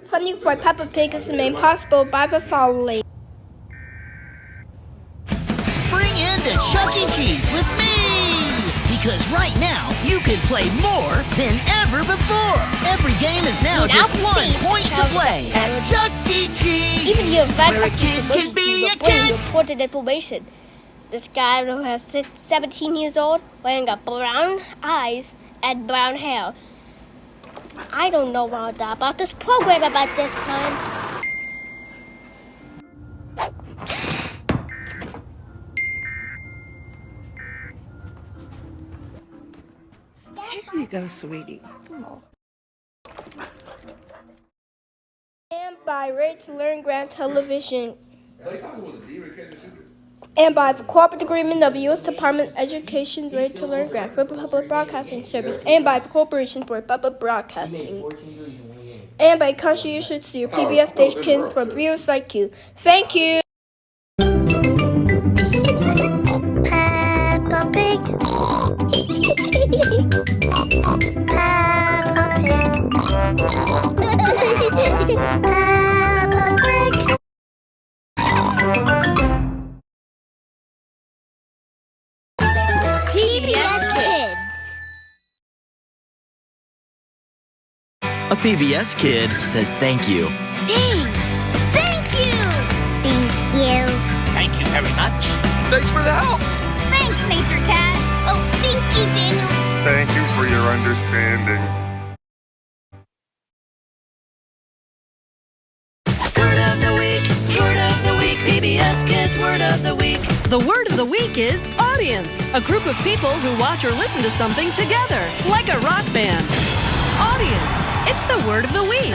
Funding for Peppa Pig is made possible by the following. Spring into Chuck E. Cheese with me! Because right now, you can play more than ever before. Every game is now just 1 point to play at Chuck E. Cheese. Even your where a kid can be a kid. Important information. This guy who has 17 years old, wearing a brown eyes and brown hair. I don't know about this program about this time. Here you go, sweetie. Oh. And by Ready to Learn Grant Television. And by the cooperative agreement of the U.S. Department of Education Ready to Learn Grant for Public Broadcasting Service. And by the Corporation for Public Broadcasting. And by contributions to your PBS station for viewers like you. Thank you. Peppa Pig. Peppa Pig. Peppa Pig. PBS Kids. A PBS kid says thank you. Thanks. Thank you. Thank you. Thank you very much. Thanks for the help. Thanks, Nature Cat. Oh, thank you, Daniel. Thank you for your understanding. Word of the week, PBS Kids Word of the Week. The word of the week is audience, a group of people who watch or listen to something together, like a rock band. Audience, it's the word of the week.